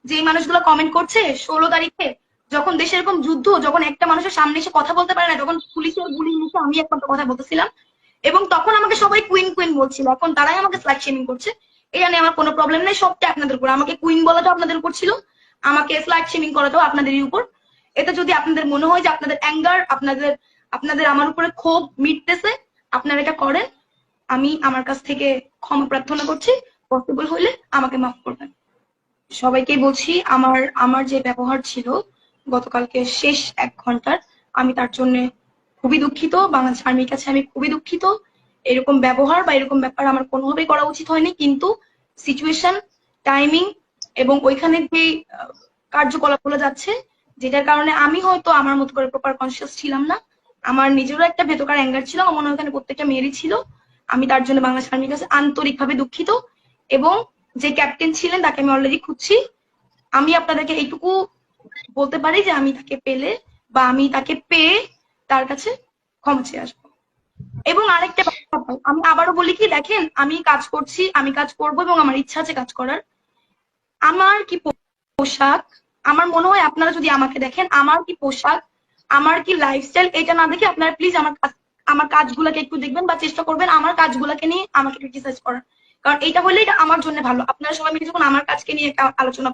যে মানুষগুলো কমেন্ট করছে 16 তারিখে, যখন দেশে এরকম যুদ্ধ, যখন একটা মানুষের সামনে এসে কথা বলতে পারে না, যখন পুলিশের গুলির মুখে আমি একমাত্র কথা বলতেছিলাম, এবং তখন আমাকে সবাই কুইন কুইন বলছিল, এখন তারাই আমাকে স্ল্যাট শেমিং করছে। এটা নিয়ে আমার কোনো প্রবলেম নেই, সবটা আপনাদের উপর। আমাকে কুইন বলাটাও আপনাদের উপর ছিল, আমাকে স্ল্যাট শেমিং করাটাও আপনাদেরই উপর। এটা যদি আপনাদের মনে হয় যে আপনাদের অ্যাঙ্গার, আপনাদের আপনাদের আমার উপরে ক্ষোভ মিটতেছে, আপনারা এটা করেন। আমি আমার কাছ থেকে ক্ষমা প্রার্থনা করছি, পসিবল হলে আমাকে মাফ করবেন। সবাইকেই বলছি, আমার আমার যে ব্যবহার ছিল গতকালকে শেষ 1 ঘন্টার, আমি তার জন্য খুবই দুঃখিত। বাংলাদেশ আর্মির কাছে আমি খুবই দুঃখিত। এরকম ব্যবহার বা এরকম ব্যাপার আমার কোনোভাবেই করা উচিত হয়নি, কিন্তু সিচুয়েশন, টাইমিং এবং ওইখানে যে কার্যকলাপগুলো যাচ্ছে, যেটার কারণে আমি হয়তো আমার মতো করে প্রপার কনসিয়াস ছিলাম না। আমার নিজেরও একটা ভেতরকার অ্যাঙ্গার ছিল, আমার মনে হয় ওখানে প্রত্যেকটা মেয়েরই ছিল। আমি তার জন্য বাংলাদেশ আর্মির কাছে আন্তরিকভাবে দুঃখিত। এবং যে ক্যাপ্টেন ছিলেন তাকে আমি অলরেডি খুঁজছি। আমি আপনাদেরকে এইটুকু বলতে পারি যে আমি তাকে পেলে বা আমি তাকে পেয়ে তার কাছে ক্ষমা চেয়ে আসবো। এবং আরেকটা ব্যাপার আমি আবারও বলি কি, দেখেন আমি কাজ করছি, আমি কাজ করব এবং আমার ইচ্ছা আছে কাজ করার। আমার কি পোশাক, আমার মনে হয় আপনারা যদি আমাকে দেখেন, আমার কি পোশাক, আমার কি লাইফস্টাইল, এটা না দেখে আপনারা প্লিজ আমার কাজগুলোকে একটু দেখবেন বা চেষ্টা করবেন আমার কাজগুলোকে নিয়ে আমাকে ক্রিটিসাইজ করার। কারণ এইটা হলে এটা আমার জন্য ভালো। আপনারা সবাই মিলে যখন আমার কাজকে নিয়ে আলোচনা